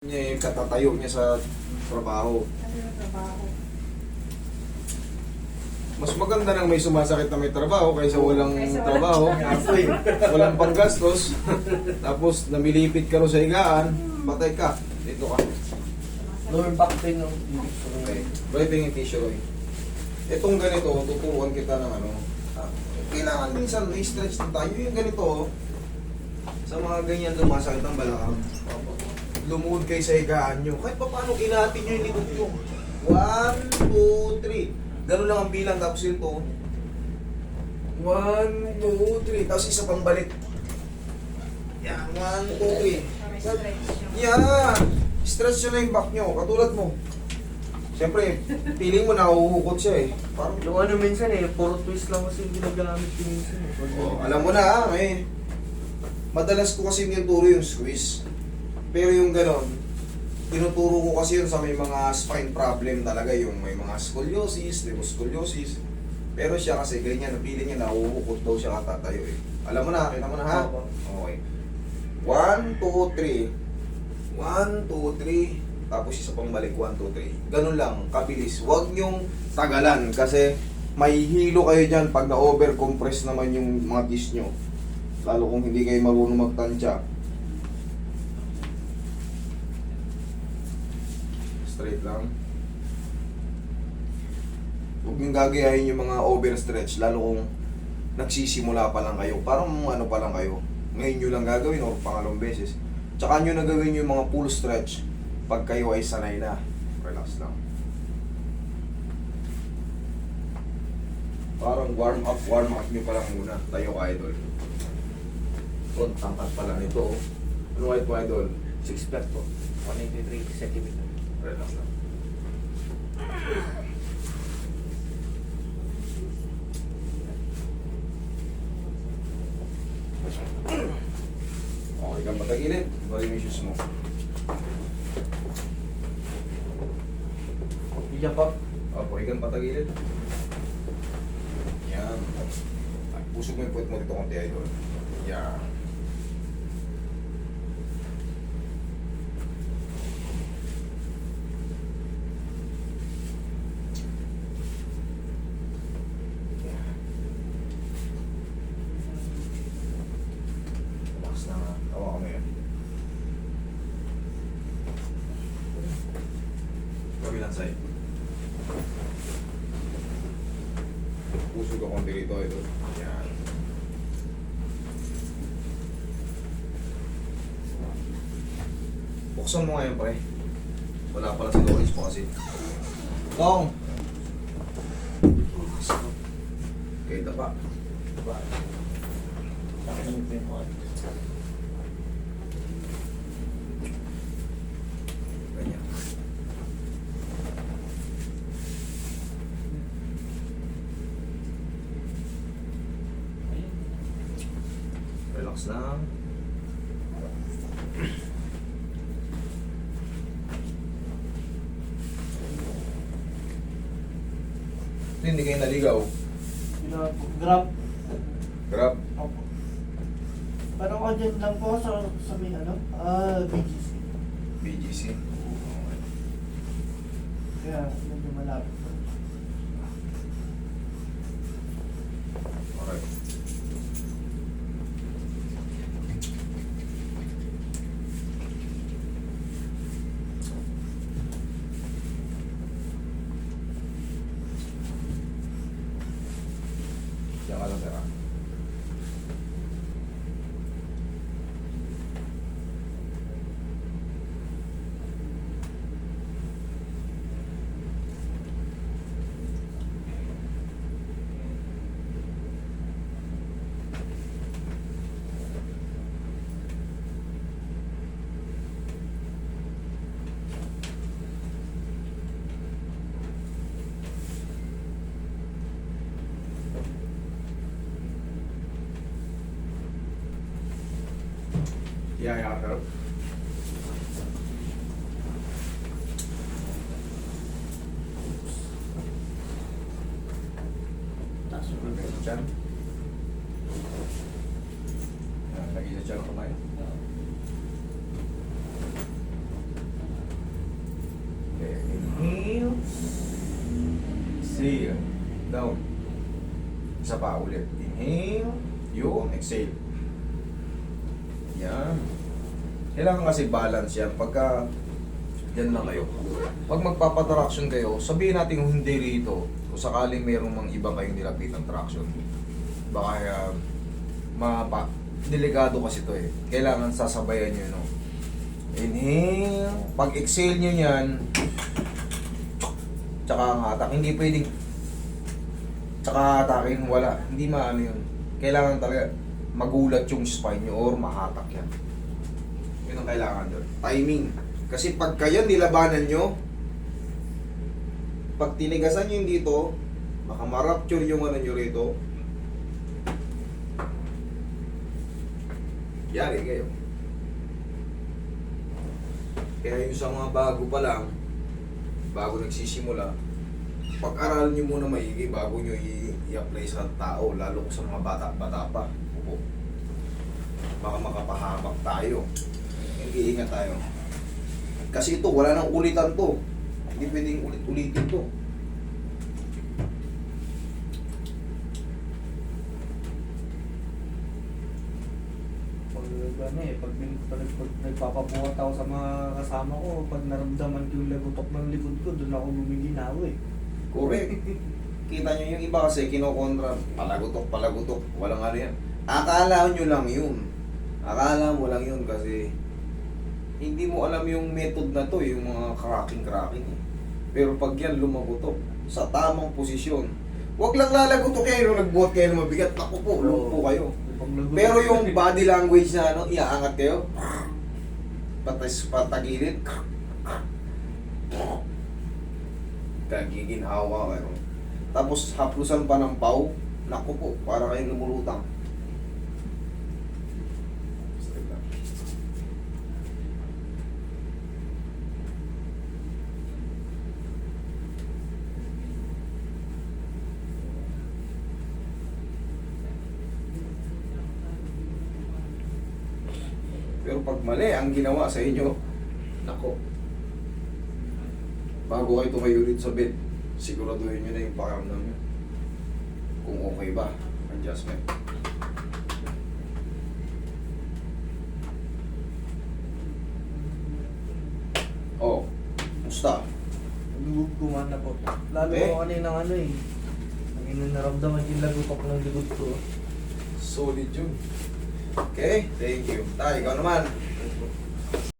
niya yung katatayo niya sa trabaho. Ano yung trabaho? Mas maganda nang may sumasakit na may trabaho kaysa walang Kaysa walang trabaho. Walang panggastos. Tapos namilipit ka rin sa higaan, patay ka. Dito ka. Lower back pain ng Okay. Breathing yung tissue, Roy. Itong ganito, tuturuan kita ng ano. Kailangan minsan i-stretch na tayo. Yung ganito, sa mga ganyan lumasakit ng balakang. Lumuhod kayo sa higaan nyo. Kahit pa paano inatin nyo yung likod nyo. 1, 2, 3. Ganun lang ang bilang. Tapos yun to. 1, 2, 3. Tapos isa pang balik. Yan. 1, 2, 3. Para stretch yung... Yan. Stretch nyo na yung back nyo. Katulad mo. Siyempre, feeling mo nahuhukot siya eh. Parang, yung ano minsan puro twist lang kasi yung ginagamit ko minsan alam mo na madalas ko kasi tinuturo yung squeeze. Pero yung ganon, tinuturo ko kasi yun sa may mga spine problem talaga, yung may mga scoliosis, scoliosis. Pero siya kasi ganyan, napili niya nahuhukot daw siya katatayo eh. Alam mo na, kita mo na ha? Okay. 1, 2, 3. 1, 2, 3. Tapos isa pang balik, 1, 2, 3. Ganun lang, kabilis. Huwag nyong tagalan kasi may hilo kayo dyan pag na-overcompress naman yung mga disc nyo. Lalo kung hindi kayo marunong magtansya. Straight lang. Huwag nyong gagayahin yung mga overstretch, lalo kung nagsisimula pa lang kayo. Parang ano pa lang kayo. Ngayon nyo lang gagawin o pangalawang beses. Tsaka nyo nagawin yung mga full stretch pag kayo ay sanay na. Relax lang. Parang warm up nyo pa lang muna. Tayo ka, idol. Ang tangkat pala nito. Ano height mo, idol? 6 feet po. 183 cm. Relax lang. Okay kang patagilid. Bali yung shoes mo. Iya po. Opo, ikang patagilid. Yan. Ay, pusog mo yung puwet mo dito konti, idol. Yan. Relax na nga. Tawa kami yan. Kabilang side. Puso ko konti rito, idol. Yan. Buksan mo ngayon, pre. Wala pala si Doris po kasi. Tong! Okay, tapa. Ganyan. Relax lang. Hindi kayo naligaw. Grab. Grab. Opo. Pero ako dyan lang po sa may BGC. BGC. Kaya medyo malapit. Okay. Diyan ka lang, sir. Yeah, pero Taas yung dyan. Lagi sa dyan kamay. Exhale. Down. Isa pa ulit. Inhale. Yun. Exhale. Yan. Kailangan kasi balance yan. Pagka yan lang kayo. Pag magpapatraction kayo, sabihin natin kung hindi rito, kung sakaling mayroong mga iba kayong nilapitan traction, baka delikado kasi to eh. Kailangan sasabayan nyo, no? Inhale. Pag exhale nyo yan, tsaka ang hatak. Hindi pwedeng tsaka hatakin, wala. Hindi maano yun. Kailangan talaga magulat yung spine nyo or mahatak yan. Yun ang kailangan doon. Timing. Kasi pagka yan nilabanan nyo, pag tinigasan nyo yung dito, baka ma-rupture yung ano nyo rito. Yari kayo. Kaya yung sa mga bago pa lang, bago nagsisimula, pag-aralan nyo muna maigi bago nyo i-apply sa tao, lalo ko sa mga bata pa. Opo. Baka makapahamak tayo. Nag-iingat tayo. Kasi ito, wala nang ulitan to. Hindi pwedeng ulit-ulitin to. Pag nagpapabuhat ako sa mga kasama ko, pag naramdaman ko yung lagutok ng likod ko, doon ako gumiginaw eh. Correct. Kita nyo yung iba kasi kinokontra, palagutok, walang ano yan. Akala nyo lang yun. Akala mo lang yun kasi hindi mo alam yung method na to, yung mga cracking eh. Pero pag yan lumagutok sa tamang posisyon, wag lang lalagutok kayo nung nagbuhat kayo ng mabigat, naku po, lumpo kayo. Pero yung body language na ano, iaangat kayo, patagilid, kagiginhawa kayo. Tapos haplusan pa ng paw, naku po, para kayong lumulutang. Pero pag mali ang ginawa sa inyo, nako. Bago kayo tumayo dito sa bed, siguraduhin nyo na yung pakiramdam nyo. Kung okay ba, adjustment. Oh, musta? Gumana po. Lalo Okay. ko kaninang ano eh. Ang naramdaman yung lagutok ng likod ko. Solid yun. Okay, thank you. Tay, ikaw naman.